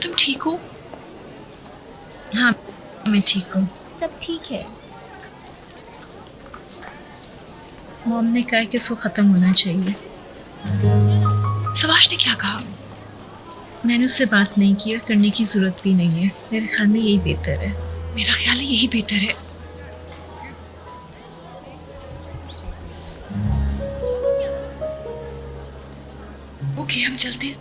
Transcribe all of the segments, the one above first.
तुम ठीक हो? हाँ मैं ठीक हूँ। सब ठीक है। मॉम ने कहा कि इसको ख़त्म होना चाहिए। सवाश ने क्या कहा? मैंने उससे बात नहीं की और करने की ज़रूरत भी नहीं है। मेरे ख्याल में यही बेहतर है। मेरा ख्याल है यही बेहतर है। ओके हम चलते हैं।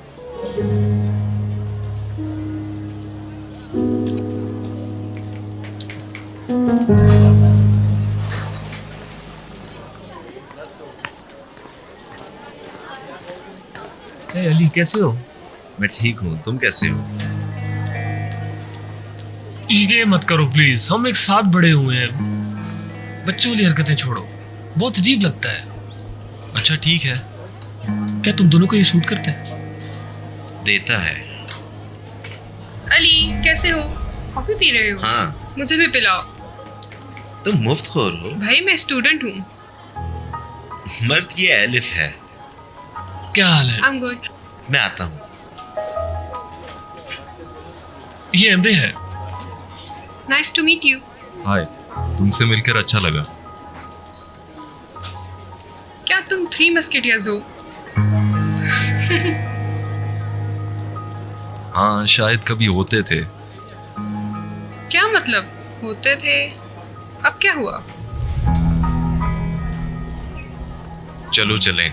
हे अली, कैसे हो? मैं ठीक हूँ, तुम कैसे हो? ये मत करो प्लीज, हम एक साथ बड़े हुए हैं। बच्चों वाली हरकतें छोड़ो, बहुत अजीब लगता है। अच्छा ठीक है। क्या तुम दोनों को ये सूट करता है? देता है। अली कैसे हो? कॉफी पी रहे हो? हाँ। मुझे भी पिलाओ। तुम मुफ्तखोर हो। भाई मैं स्टूडेंट हूँ। मर्द ये एलिफ है। क्या हाल है? I am good. मैं आता हूँ। ये एमरे है। Nice to meet you. Hi, तुमसे मिलकर अच्छा लगा। क्या तुम थ्री मस्केटियर्स हो? हाँ शायद कभी होते थे। क्या मतलब होते थे? अब क्या हुआ? चलो चलें।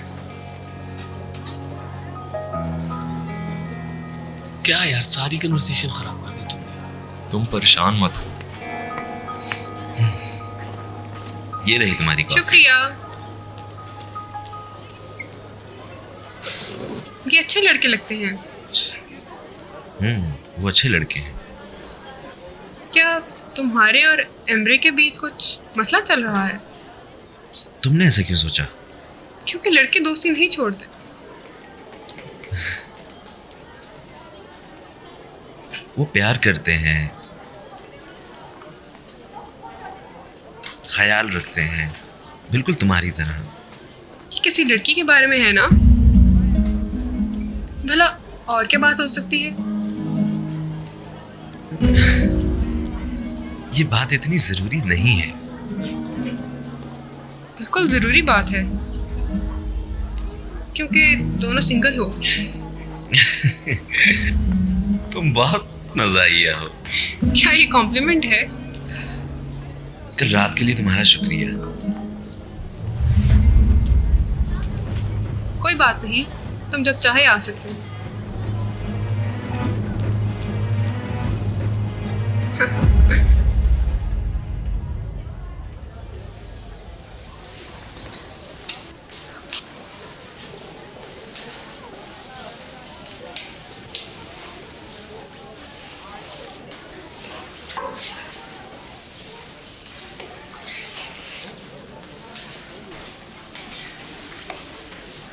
क्या यार, सारी कन्वर्सेशन खराब कर दी तुमने। तुम परेशान मत हो। ये रही तुम्हारी कॉफी। शुक्रिया। ये अच्छे लड़के लगते हैं। वो अच्छे लड़के हैं। क्या तुम्हारे और एम्ब्रे के बीच कुछ मसला चल रहा है? तुमने ऐसा क्यों सोचा? क्योंकि लड़के दोस्ती नहीं छोड़ते। वो प्यार करते हैं, ख्याल रखते हैं, बिल्कुल तुम्हारी तरह। ये किसी लड़की के बारे में है ना? भला और क्या बात हो सकती है? ये बात इतनी जरूरी नहीं है। बिल्कुल जरूरी बात है, क्योंकि दोनों सिंगल हो। तुम बहुत मज़ाहिया हो। क्या ये कॉम्प्लीमेंट है? कल रात के लिए तुम्हारा शुक्रिया। कोई बात नहीं, तुम जब चाहे आ सकते हो।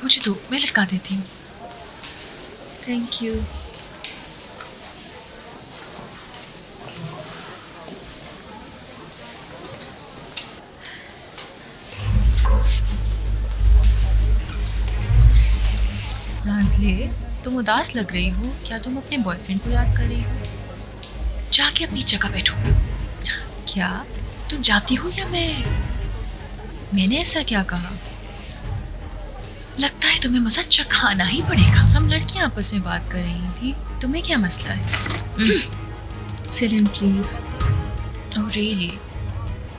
मुझे दो, मैं लटका देती हूँ। Thank you. नाज़ले, तुम उदास लग रही हो। क्या तुम अपने बॉयफ्रेंड को याद कर रही हो? जाके अपनी जगह बैठो। क्या तुम जाती हो या मैंने ऐसा क्या कहा? लगता है तुम्हें मजा चखाना ही पड़ेगा। हम लड़कियां आपस में बात कर रही थी, तुम्हें क्या मसला है? Sirin please. Oh really?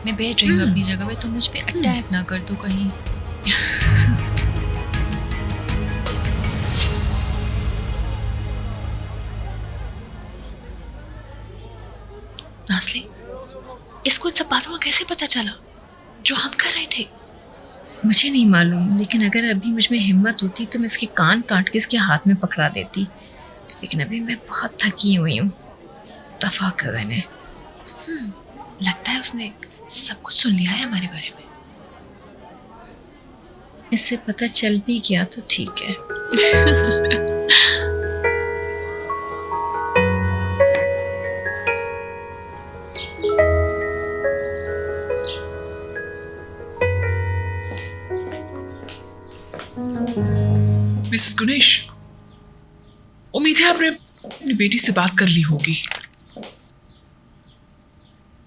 मैं बैठ रही हूँ अपनी जगह पे, तुम मुझ पे अटैक ना कर दो कहीं। नाज़ले, इसको इन सब बातों का कैसे पता चला जो हम कर रहे थे? मुझे नहीं मालूम, लेकिन अगर अभी मुझ में हिम्मत होती तो मैं इसके कान काट के इसके हाथ में पकड़ा देती। लेकिन अभी मैं बहुत थकी हुई हूँ। दफा करो इन्हें। लगता है उसने सब कुछ सुन लिया है हमारे बारे में। इससे पता चल भी गया तो ठीक है। मिसेस गुनेश, उम्मीद है आपने अपनी बेटी से बात कर ली होगी।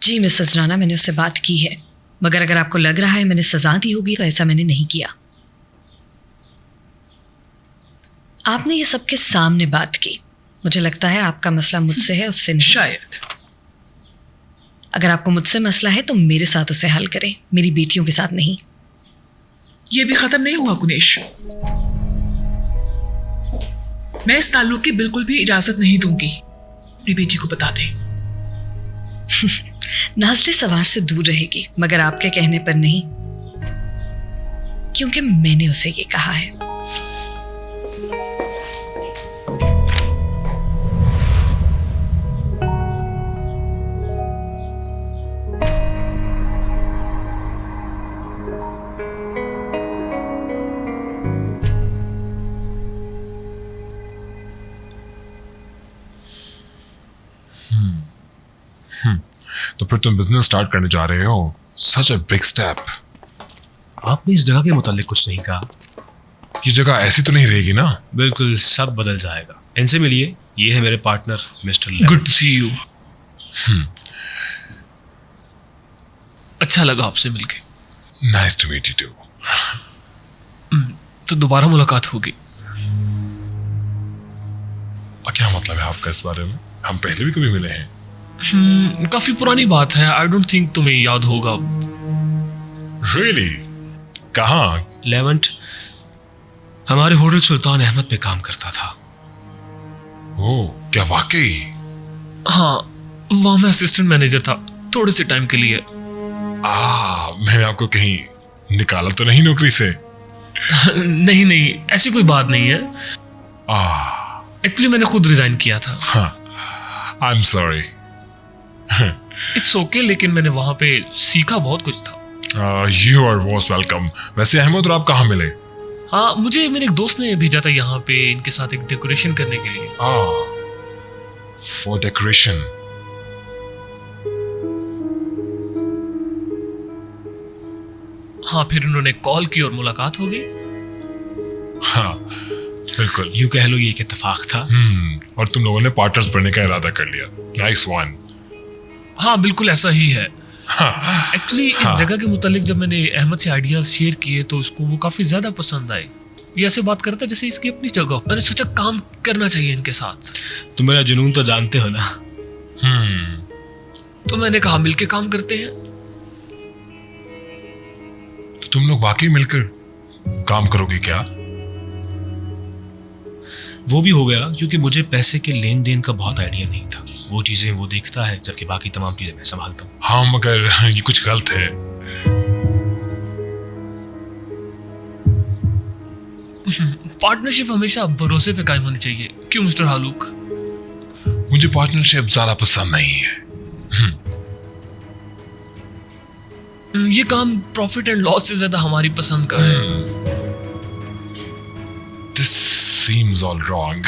जी मिसेस राणा, मैंने उससे बात की है, मगर अगर आपको लग रहा है मैंने सजा दी होगी तो ऐसा मैंने नहीं किया। आपने ये सबके सामने बात की। मुझे लगता है आपका मसला मुझसे है, उससे नहीं। शायद। अगर आपको मुझसे मसला है तो मेरे साथ उसे हल करें, मेरी बेटियों के साथ नहीं। ये भी खत्म नहीं हुआ कुनेश। मैं इस ताल्लुक की बिल्कुल भी इजाजत नहीं दूंगी। अपनी बेटी को बता दे। नाज़ले सवार से दूर रहेगी, मगर आपके कहने पर नहीं, क्योंकि मैंने उसे ये कहा है। तो फिर तुम बिजनेस स्टार्ट करने जा रहे हो। सच अ बिग स्टेप। आपने इस जगह के मुतालिक कुछ नहीं कहा। ये जगह ऐसी तो नहीं रहेगी ना? बिल्कुल सब बदल जाएगा। इनसे मिलिए, ये है मेरे partner mister Levan. Good to see you. अच्छा लगा आपसे मिलके। Nice to meet you too. तो दोबारा मुलाकात होगी। क्या मतलब है आपका इस बारे में? हम पहले भी कभी मिले हैं? काफी पुरानी बात है। आई डोंट थिंक तुम्हें याद होगा। रियली? कहाँ? लेवंट हमारे होटल सुल्तान अहमद पे काम करता था। ओह, क्या वाकई? हाँ, वहां मैं असिस्टेंट मैनेजर था थोड़े से टाइम के लिए। मैंने आपको कहीं निकाला तो नहीं नौकरी से? नहीं नहीं, ऐसी कोई बात नहीं है। एक्चुअली मैंने खुद रिजाइन किया था। I am sorry. It's okay, लेकिन मैंने वहां पे सीखा बहुत कुछ था। You are most welcome. वैसे अहमद और आप कहाँ मिले? हाँ, मुझे मेरे एक दोस्त ने भेजा था यहाँ पे इनके साथ एक डेकोरेशन करने के लिए। For decoration. हाँ, फिर उन्होंने कॉल की और मुलाकात हो गई। हाँ बिल्कुल। यूं कह लो ये एक इत्तेफाक था। और तुम लोगों ने पार्टनर्स बनने का इरादा कर लिया। Nice one. हाँ बिल्कुल ऐसा ही है। एक्चुअली इस जगह के मुतालिक जब मैंने अहमद से आइडियाज शेयर किए तो उसको वो काफी ज्यादा पसंद आए। ये ऐसे बात करता है जैसे इसकी अपनी जगह। मैंने सोचा काम करना चाहिए इनके साथ। तुम मेरा जुनून तो जानते हो ना। तो मैंने कहा मिलके काम करते हैं। तो तुम लोग वाकई मिलकर काम करोगे क्या? वो भी हो गया क्योंकि मुझे पैसे के लेन देन का बहुत आइडिया नहीं था। वो चीजें वो देखता है, जबकि बाकी तमाम चीजें मैं संभालता हूँ। हाँ, मगर ये कुछ गलत है। पार्टनरशिप हमेशा भरोसे पे कायम होनी चाहिए। क्यों मिस्टर हालूक? मुझे पार्टनरशिप ज्यादा पसंद नहीं है। ये काम प्रॉफिट एंड लॉस से ज्यादा हमारी पसंद का है। This seems all wrong.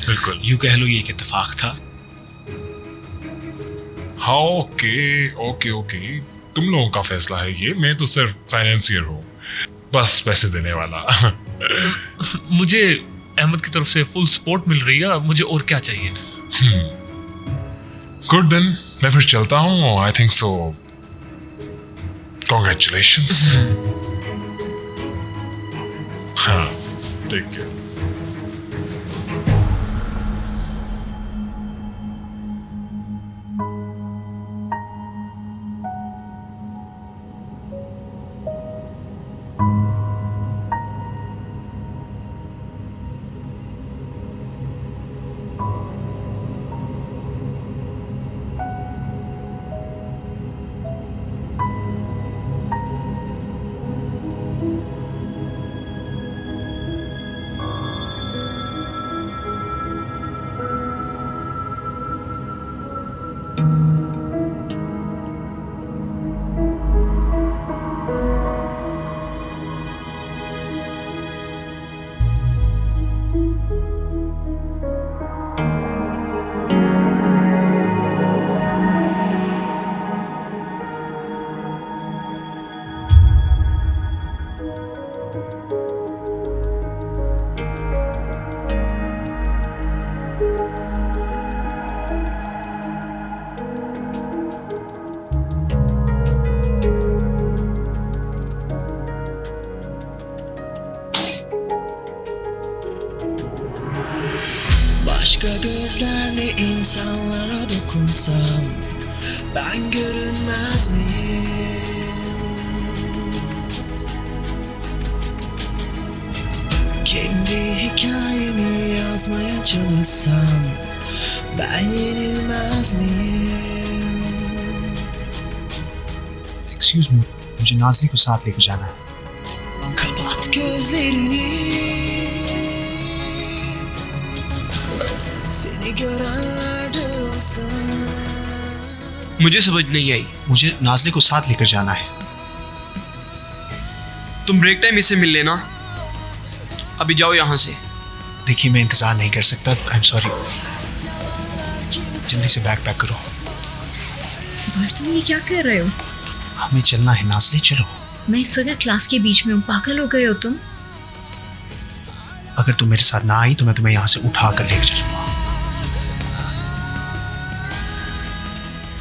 बिल्कुल। यूं कह लो ये एक इत्तेफाक था। हाँ, ओके। तुम लोगों का फैसला है ये। मैं तो सिर्फ फाइनेंसियर हूँ, बस पैसे देने वाला। मुझे अहमद की तरफ से फुल सपोर्ट मिल रही है। मुझे और क्या चाहिए? गुड देन, मैं फिर चलता हूँ। I think so. कॉन्ग्रेचुलेशंस। हाँ, take care. Başka gözlerle insanlara dokunsam ben görünmez miyim? Kendi hikayemi yazmaya çalışsam ben yenilmez miyim? Excuse me, मुझे नाजरी को साथ लेकर जाना है। Kapat gözlerini, seni görenler duyulsun. मुझे समझ नहीं आई। मुझे नाजरी को साथ लेकर जाना है। तुम ब्रेक टाइम इससे मिल लेना, अभी जाओ यहाँ से। देखिए मैं इंतजार नहीं कर सकता, आई एम सॉरी। जल्दी से बैग पैक करो। सुभाष तुम ये क्या कर रहे हो? हमें चलना है नाजरी, चलो। मैं इस वक्त क्लास के बीच में हूँ, पागल हो गए हो तुम? अगर तुम मेरे साथ ना आई तो मैं तुम्हें यहाँ से उठा कर लेकर चलूंगा।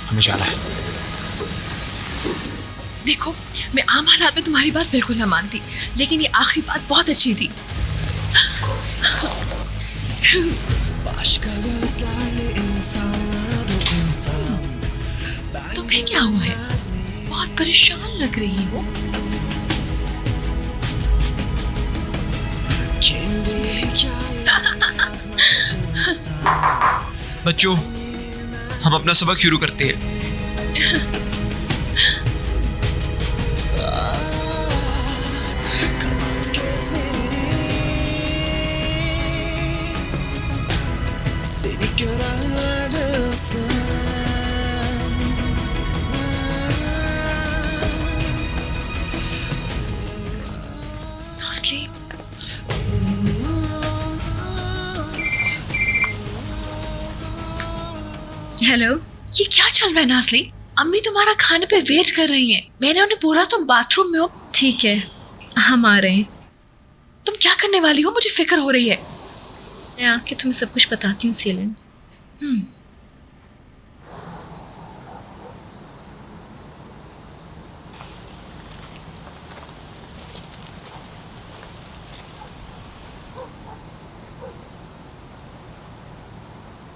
हमें जाना है। देखो, मैं आम हालात में तुम्हारी बात बिल्कुल ना मानती, लेकिन ये आखिरी बात बहुत अच्छी थी। Başka gözlerle insanlara dokunsam ben तुम्हें क्या हुआ है? görünmez miyim? बहुत परेशान लग रही हो। Kendi hikayemi yazmaya çalışsam बच्चों, हम अपना सबक शुरू करते हैं। kapat gözlerini, seni görenler duyulsun. Nazli, hello. ये क्या चल रहा है नाज़ली? अम्मी तुम्हारा खाने पे वेट कर रही हैं। मैंने उन्हें बोला तुम बाथरूम में हो। ठीक है, हम आ रहे हैं। तुम क्या करने वाली हो? मुझे फिक्र हो रही है। मैं आके तुम्हें सब कुछ बताती हूँ सीलन।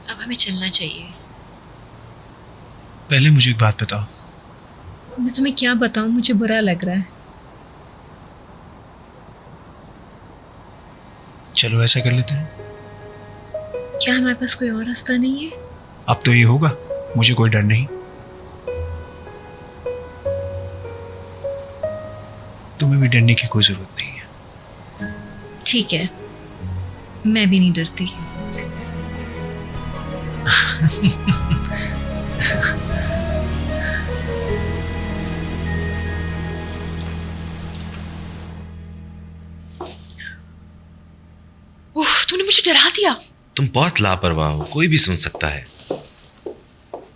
अब हमें चलना चाहिए। पहले मुझे एक बात बताओ। मैं तुम्हें क्या बताऊं, मुझे बुरा लग रहा है। चलो ऐसा कर लेते हैं। क्या हमारे पास कोई और रास्ता नहीं है? अब तो ये होगा, मुझे कोई डर नहीं। तुम्हें भी डरने की कोई जरूरत नहीं है। ठीक है, मैं भी नहीं डरती। उफ, तूने मुझे डरा दिया। तुम बहुत लापरवाह हो, कोई भी सुन सकता है।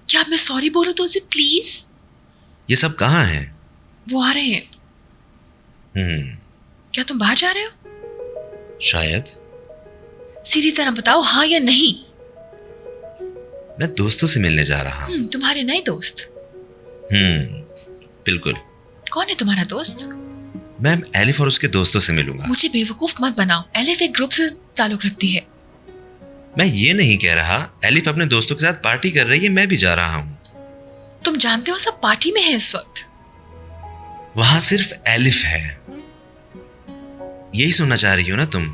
क्या अब मैं सॉरी बोलूं तो उसे प्लीज? ये सब कहाँ है? वो आ रहे हैं। क्या तुम बाहर जा रहे हो? शायद। सीधी तरह बताओ, हाँ या नहीं। मैं दोस्तों से मिलने जा रहा हूँ। तुम्हारे नए दोस्त? बिल्कुल। कौन है तुम्हारा दोस्त? मैं एलिफ और उसके दोस्तों से मिलूंगा। मुझे बेवकूफ मत बनाओ। एलिफ एक ग्रुप से ताल्लुक रखती है। मैं ये नहीं कह रहा। एलिफ अपने दोस्तों के साथ पार्टी कर रही है, मैं भी जा रहा हूँ। तुम जानते हो सब पार्टी में है इस वक्त। वहां सिर्फ एलिफ है। यही सुनना चाह रही हो ना तुम?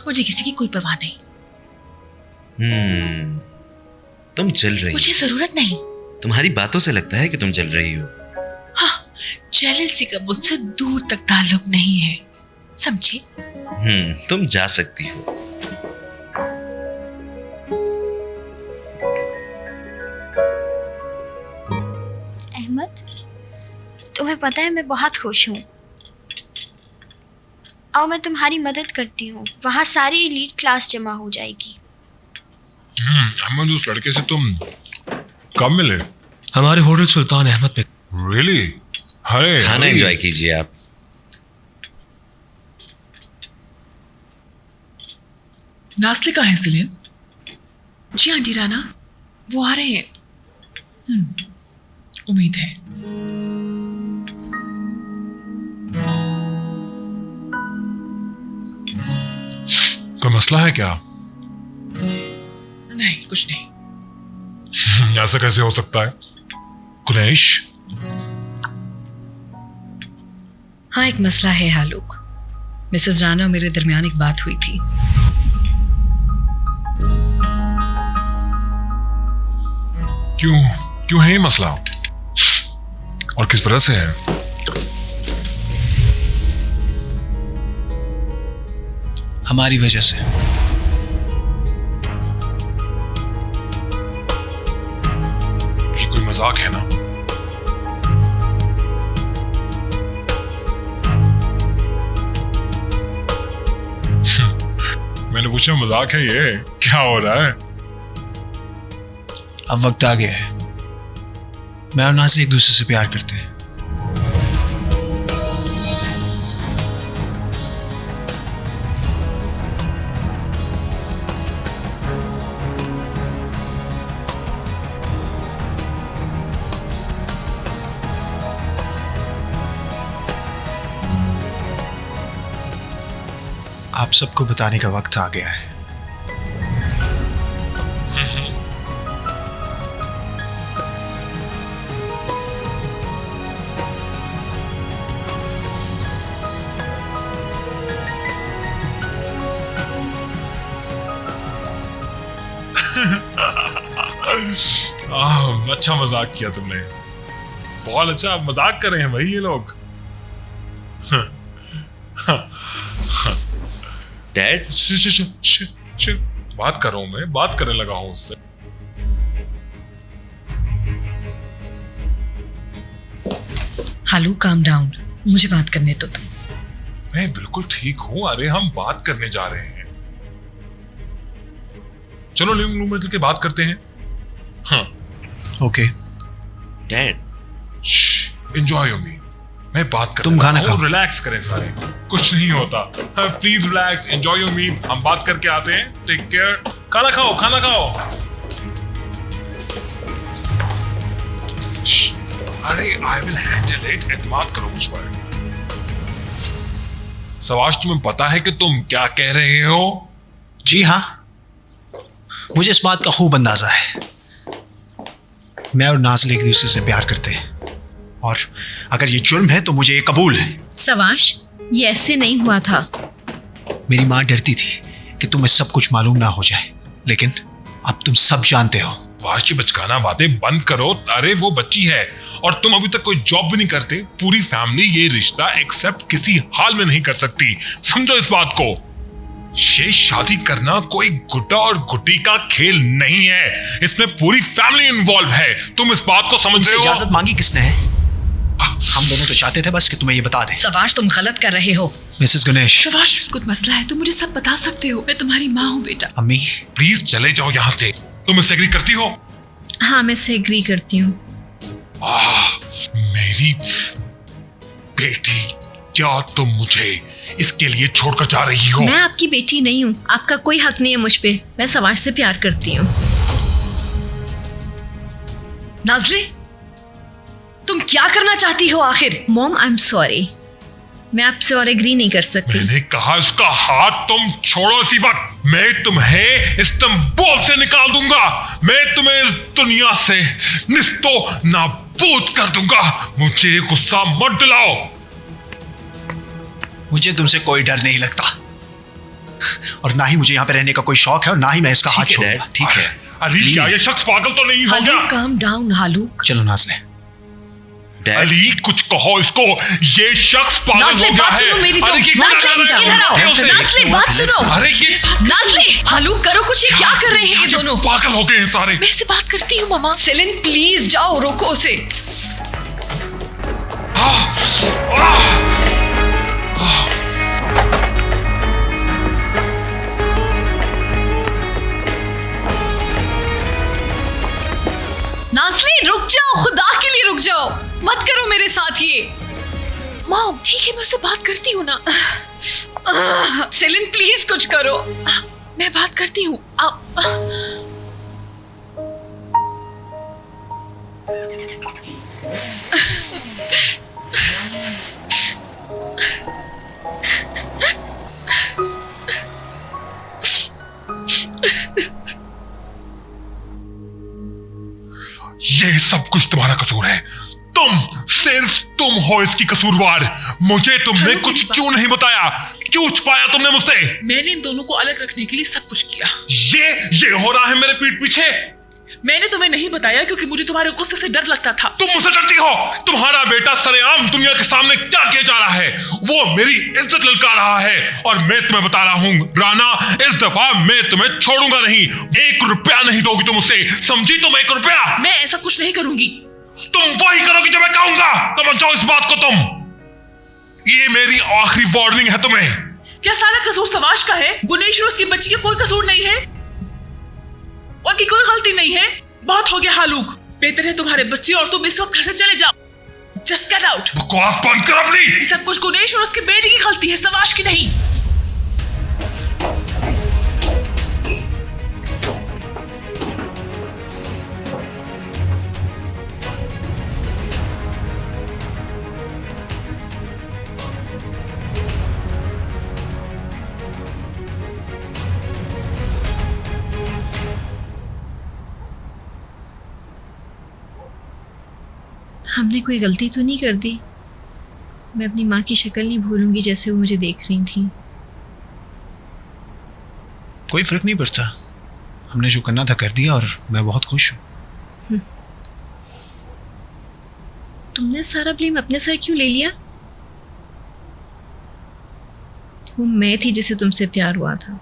मुझे किसी की कोई परवाह नहीं। तुम जल रही हो। मुझे जरूरत नहीं। तुम्हारी बातों से लगता है कि तुम जल रही हो। हाँ, जेलसी का मुझसे दूर तक ताल्लुक नहीं है, समझे? तुम जा सकती हो। अहमद, तुम्हें पता है मैं बहुत खुश हूँ। आओ मैं तुम्हारी मदद करती हूँ। वहाँ सारी एलीट क्लास जमा हो जाएगी। अहमद, उस लड़के से तुम कब मिले? हमारे होटल सुल्तान अहमद पे। रियली? अरे खाना एंजॉय कीजिए आप। नास्ले कहाँ है सिलियन? जी आंटी राना, वो आ रहे हैं। उम्मीद है। कोई मसला है क्या? कुछ नहीं। ऐसा कैसे हो सकता है कुरैश? हाँ, एक मसला है हालूक। मिसेस राना और मेरे दरमियान एक बात हुई थी। क्यों है ये मसला और किस वजह से है? हमारी वजह से। ये कोई मजाक है ना? मैंने पूछा मजाक है ये? क्या हो रहा है? अब वक्त आ गया है। मैं और नाज़िल एक दूसरे से प्यार करते हैं। आप सबको बताने का वक्त आ गया है। अच्छा मजाक किया तुमने, बहुत अच्छा मजाक कर रहे हैं भाई ये लोग। डैड, बात कर रहा हूं मैं, बात करने लगा हूं उससे। हालू, काम डाउन, मुझे बात करने तो तुम। मैं बिल्कुल ठीक हूं। अरे हम बात करने जा रहे हैं, चलो लिविंग रूम में चल के बात करते हैं। हाँ okay dad, enjoy your meal. मैं बात कर, तुम खाना खाओ। रिलैक्स करें सारे, कुछ नहीं होता। Please relax, enjoy your meal. हम बात करके आते हैं। Take care. खाना खाओ, खाना खाओ। अरे आई विल हैंडल इट, एतमाद करो मुझ पर। सवाश, तुम्हें पता है कि तुम क्या कह रहे हो? जी हाँ, मुझे इस बात का खूब अंदाजा है। मैं और नाज़िल एक दूसरे से प्यार करते हैं, और अगर ये जुर्म है तो मुझे ये कबूल है। सवाश, ये ऐसे नहीं हुआ था। मेरी माँ डरती थी कि तुम्हें सब कुछ मालूम ना हो जाए, लेकिन अब तुम सब जानते हो। वाशी, बचकाना बातें बंद करो। अरे वो बच्ची है और तुम अभी तक कोई जॉब भी नहीं करते। पूरी फैमिली ये रिश्ता एक्सेप्ट किसी हाल में नहीं कर सकती, समझो इस बात को। ये शादी करना कोई गुड्डा और गुड्डी का खेल नहीं है, इसमें पूरी फैमिली इन्वॉल्व है। तुम इस बात को समझ रहे हो? इजाजत मांगी किसने है? हम दोनों तो चाहते थे बस कि तुम्हें ये बता दें। सवाश, तुम गलत कर रहे हो। मिसेस गणेश। सवाश, कुछ मसला है, तुम मुझे सब बता सकते हो। मैं तुम्हारी माँ हूँ बेटा। अम्मी प्लीज चले जाओ यहाँ से। तुम इससे एग्री करती हो? हाँ, मैं इससे एग्री करती हूँ। मेरी बेटी, क्या तुम मुझे इसके लिए छोड़कर जा रही हो? मैं आपकी बेटी नहीं हूँ, आपका कोई हक नहीं है मुझ पे। मैं सवाश से प्यार करती हूँ। नाज़िल, तुम क्या करना चाहती हो आखिर? मॉम, आई एम सॉरी, मैं आपसे और एग्री नहीं कर सकती। मैंने कहा इसका हाथ तुम छोड़ो इसी वक्त। मैं तुम्हें इस्तांबुल से निकाल दूंगा। मैं तुम्हें इस दुनिया से निस्तो नाबूद कर दूंगा। मुझे गुस्सा मत दिलाओ। मुझे तुमसे कोई डर नहीं लगता, और ना ही मुझे यहाँ पे रहने का कोई शौक है, और ना ही मैं इसका हाथ छोड़ूंगा। ठीक है। अली, क्या ये शख्स पागल तो नहीं हो गया? काम डाउन हालू। चलो नाज़िल। अली, कुछ कहो इसको। ये शख्स पागल हो गया बात है। सुनो मेरी तो। अरे ये नाज़िल, इधर आओ। नाज़िल, बात सुनो। अरे ये नाज़िल, हालू करो कुछ। ये क्या कर रहे हैं ये दोनों? पागल हो गए हैं सारे। मैं इससे बात करती हूँ मामा। सेलिन, प्लीज जाओ, रोको उसे। नाज़िल, रुक जाओ, खुदा के लिए रुक जाओ। मत करो मेरे साथ ये। माँ ठीक है, मैं उससे बात करती हूँ ना। सेलिन, प्लीज कुछ करो। मैं बात करती हूँ। सब कुछ तुम्हारा कसूर है। तुम, सिर्फ तुम हो इसकी कसूरवार। मुझे तुमने कुछ क्यों नहीं बताया? क्यों छुपाया तुमने मुझसे? मैंने इन दोनों को अलग रखने के लिए सब कुछ किया। ये हो रहा है मेरे पीठ पीछे। मैंने तुम्हें नहीं बताया क्योंकि मुझे तुम्हारे गुस्से से डर लगता था। तुम मुझसे डरती हो? तुम्हारा बेटा सरेआम दुनिया के सामने क्या किया जा रहा है? वो मेरी इज्जत ललका रहा है और मैं तुम्हें बता रहा हूँ राना, इस दफा मैं तुम्हें छोड़ूंगा नहीं। 1 रुपया नहीं दोगी तुम मुझसे, समझी तुम? 1 रुपया। मैं ऐसा कुछ नहीं करूंगी। तुम वही करोगी जो मैं कहूंगा। समझ जाओ इस बात को तुम। ये मेरी आखिरी वार्निंग है तुम्हें। क्या सारा कसूर सवाश का है? गुनेश और उसकी बच्ची का कोई कसूर नहीं है, उनकी कोई गलती नहीं है। बहुत हो गया हालूक। बेहतर है तुम्हारे बच्चे और तुम इस वक्त घर से चले जाओ। Just get out. बकवास बंद कर अपनी। ये सब कुछ गुनेश और उसके बेटे की गलती है, सवाश की नहीं। हमने कोई गलती तो नहीं कर दी? मैं अपनी माँ की शक्ल नहीं भूलूंगी जैसे वो मुझे देख रही थी। कोई फर्क नहीं पड़ता, हमने जो करना था कर दिया और मैं बहुत खुश हूँ। तुमने सारा ब्लेम अपने सर क्यों ले लिया? वो मैं थी जिसे तुमसे प्यार हुआ था,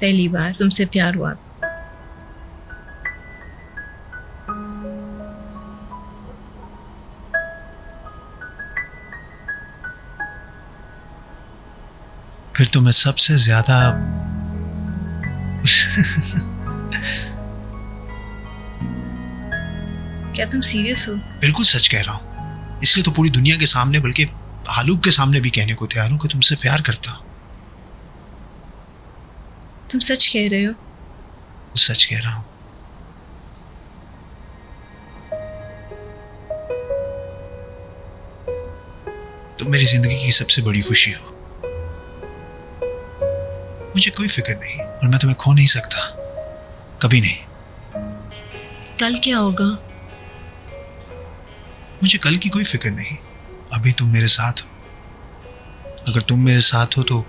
पहली बार तुमसे प्यार हुआ। फिर तो मैं सबसे ज्यादा क्या तुम सीरियस हो? बिल्कुल सच कह रहा हूँ, इसलिए तो पूरी दुनिया के सामने, बल्कि हालूक के सामने भी कहने को तैयार हूँ कि तुमसे प्यार करता हूँ। तुम सच कह रहे हो? सच कह रहा हूँ। तुम मेरी जिंदगी की सबसे बड़ी खुशी हो। मुझे कोई फिक्र नहीं और मैं तुम्हें खो नहीं सकता, कभी नहीं। कल क्या होगा? मुझे कल की कोई फिक्र नहीं, अभी तुम मेरे साथ हो। अगर तुम मेरे साथ हो तो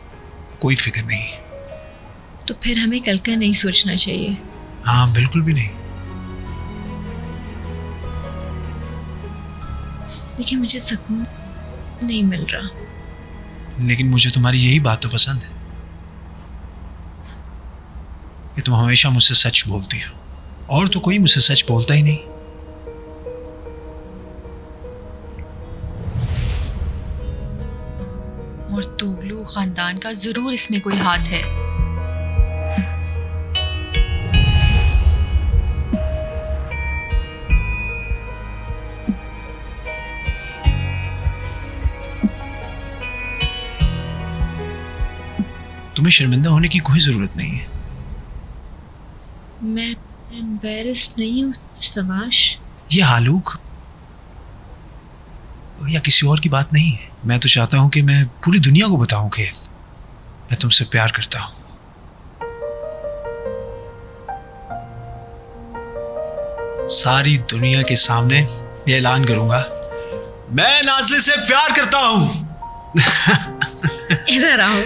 कोई फिक्र नहीं। तो फिर हमें कल का नहीं सोचना चाहिए? हाँ, बिल्कुल भी नहीं। लेकिन मुझे सुकून नहीं मिल रहा। लेकिन मुझे तुम्हारी यही बात तो पसंद है कि तुम हमेशा मुझसे सच बोलती हो, और तो कोई मुझसे सच बोलता ही नहीं। और तुगलू खानदान का जरूर इसमें कोई हाथ है। तुम्हें शर्मिंदा होने की कोई जरूरत नहीं है। मैं एम्बैरेस्ड नहीं हूँ सवाश। ये हालूक या किसी और की बात नहीं है। मैं तो चाहता हूं कि मैं पूरी दुनिया को बताऊं कि मैं तुमसे प्यार करता हूं। सारी दुनिया के सामने ये ऐलान करूंगा, मैं नाज़ली से प्यार करता हूं। इधर आओ।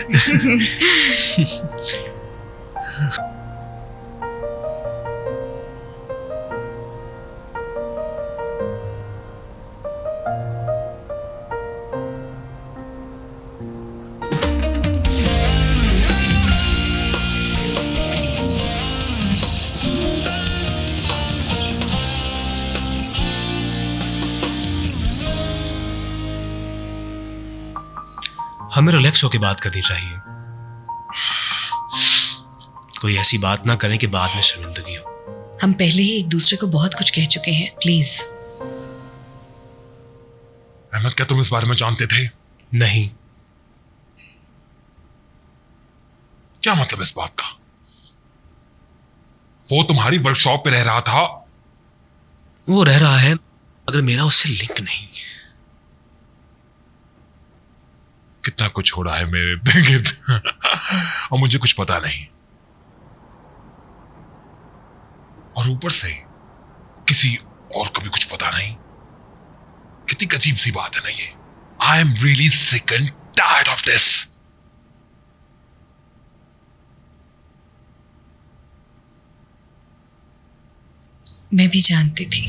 हमें रिलैक्स होकर बात करनी चाहिए, कोई ऐसी बात ना करें कि बाद में शर्मिंदगी हो। हम पहले ही एक दूसरे को बहुत कुछ कह चुके हैं, प्लीज। अहमद, क्या तुम इस बारे में जानते थे? नहीं। क्या मतलब इस बात का? वो तुम्हारी वर्कशॉप पे रह रहा था? वो रह रहा है, अगर मेरा उससे लिंक नहीं। कितना कुछ हो रहा है मेरे गिर्द और मुझे कुछ पता नहीं। और ऊपर से किसी और को भी कुछ पता नहीं। कितनी अजीब सी बात है ना ये। I am really sick and tired of this. मैं भी जानती थी।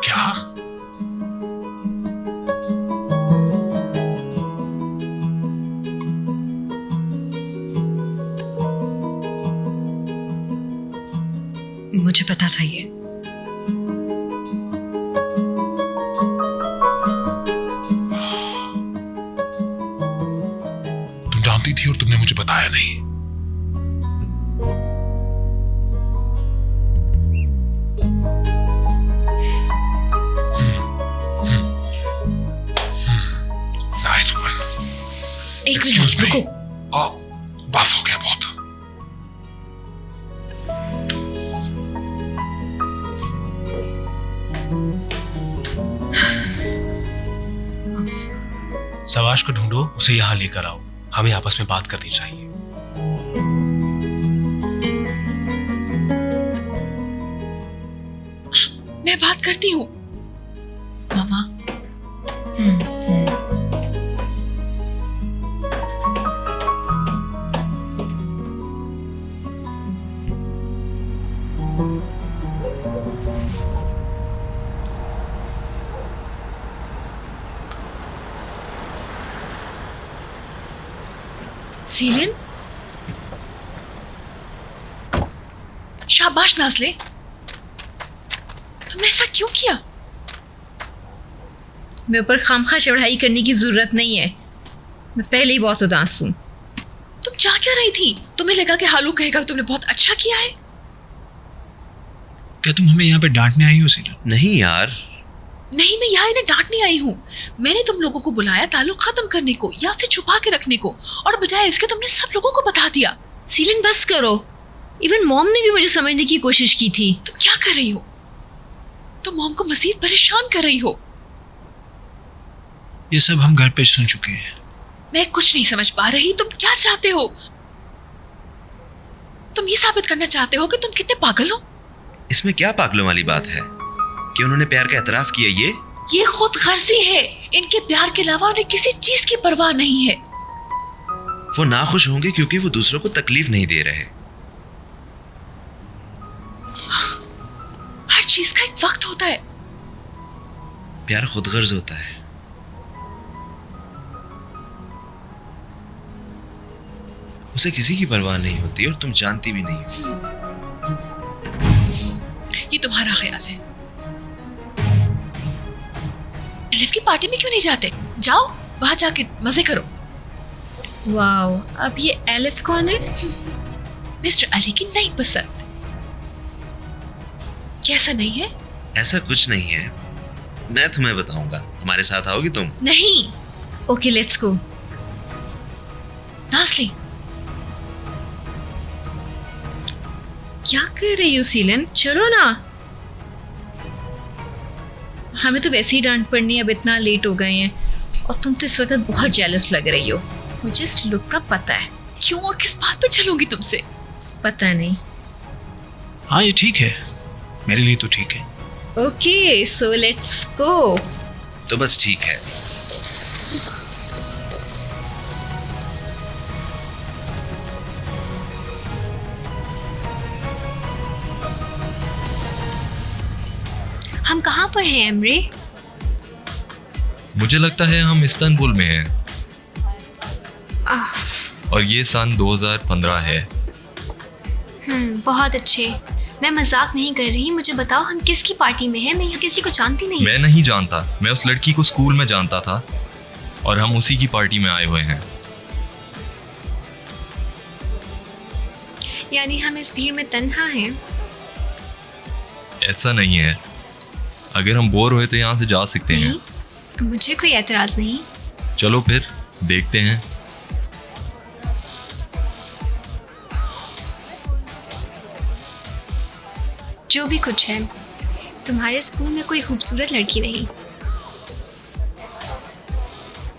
क्या? मुझे पता था ये। तुम जानती थी और तुमने मुझे बताया नहीं। Nice one. एक एक्सक्यूज मिनट मी। रुको। बस हो गया बहुत। सवाश को ढूंढो, उसे यहाँ लेकर आओ, हमें आपस में बात करनी चाहिए। मैं बात करती हूँ मामा। सीलिन, शाबाश नाज़ले, तुमने ऐसा क्यों किया? मेरे ऊपर खामखा चढ़ाई करने की जरूरत नहीं है। मैं पहले ही बहुत उदास हूँ। तुम जा क्या रही थी? तुम्हें लगा कि हालू कहेगा तुमने बहुत अच्छा किया है? क्या तुम हमें यहाँ पे डांटने आई हो सीलन? नहीं यार, नहीं, मैं यहाँ इन्हें डांटने आई हूँ। मैंने तुम लोगों को बुलाया ताल्लुक खत्म करने को या उसे छुपा के रखने को, और बजाय इसके तुमने सब लोगों को बता दिया। सीलिन बस करो। इवन मॉम ने भी मुझे समझने की कोशिश की थी। तुम क्या कर रही हो? तुम मॉम को मजीद परेशान कर रही हो। ये सब हम घर पे सुन चुके हैं। मैं कुछ नहीं समझ पा रही। तुम क्या चाहते हो? तुम ये साबित करना चाहते हो कि तुम कितने पागल हो? इसमें क्या पागलों वाली बात है कि उन्होंने प्यार का एतराफ किया? ये खुद गर्जी है। इनके प्यार के अलावा उन्हें किसी चीज की परवाह नहीं है। वो नाखुश होंगे क्योंकि वो दूसरों को तकलीफ नहीं दे रहे। हर चीज का एक वक्त होता है। प्यार खुदगर्ज होता है। उसे किसी की परवाह नहीं होती और तुम जानती भी नहीं हो। ये तुम्हारा ख्याल है। एलिफ की पार्टी में क्यों नहीं जाते? जाओ वहां जाके मजे करो। वाओ, अब ये एलिफ कौन है? मिस्टर अली की नई पसंद। क्या ऐसा नहीं है? ऐसा कुछ नहीं है, मैं तुम्हें बताऊंगा। हमारे साथ आओगी तुम? नहीं। Okay let's go. नाज़ली, क्या कर रही हो सीलन? चलो ना। हमें तो वैसे ही डांट पड़नी है, अब इतना लेट हो गए हैं और तुम तो इस वक्त बहुत जेलस लग रही हो। मुझे इस लुक का पता है। क्यों और किस बात पे चलूंगी तुमसे? पता नहीं। हाँ ये ठीक है, मेरे लिए तो ठीक है। Okay so let's go. तो बस ठीक है। हम कहाँ पर हैं एमरे? मुझे लगता है हम इस्तांबुल में हैं। और ये सन 2015 है। बहुत अच्छे। मैं मजाक नहीं कर रही। मुझे बताओ हम किसकी पार्टी में हैं? मैं यहाँ किसी को जानती नहीं। मैं नहीं जानता। मैं उस लड़की को स्कूल में जानता था और हम उसी की पार्टी में आए हुए हैं। यानी हम इस भीड़ में तन्हा हैं? ऐसा नहीं है। अगर हम बोर हुए तो यहाँ से जा सकते हैं। मुझे कोई एतराज नहीं। चलो फिर देखते हैं। जो भी कुछ है, तुम्हारे स्कूल में कोई खूबसूरत लड़की नहीं।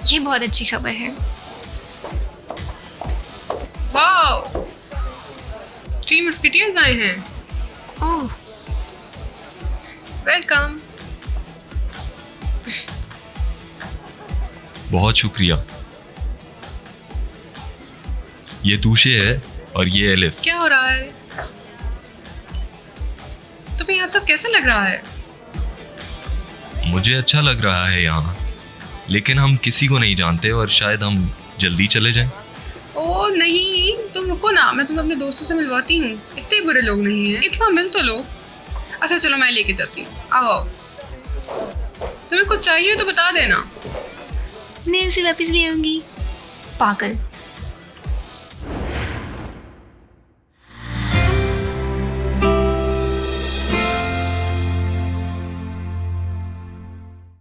ये बहुत अच्छी खबर है। वाओ, 3 मस्किटियर्स आए हैं। ओह, वेलकम। बहुत शुक्रिया। ये तूशे है और ये एलिफ। क्या हो रहा है? तुम्हें यहाँ सब कैसा लग रहा है? मुझे अच्छा लग रहा है यहाँ, लेकिन हम किसी को नहीं जानते और शायद हम जल्दी चले जाएं। ओ नहीं, तुम रुको ना, मैं तुम्हें अपने दोस्तों से मिलवाती हूँ। इतने बुरे लोग नहीं हैं, इतना मिल तो लो। अच्छा चलो, मैं लेके जाती हूँ। आओ, तुम्हें कुछ चाहिए तो बता देना। मैं उसे वापस ले आऊंगी। पागल।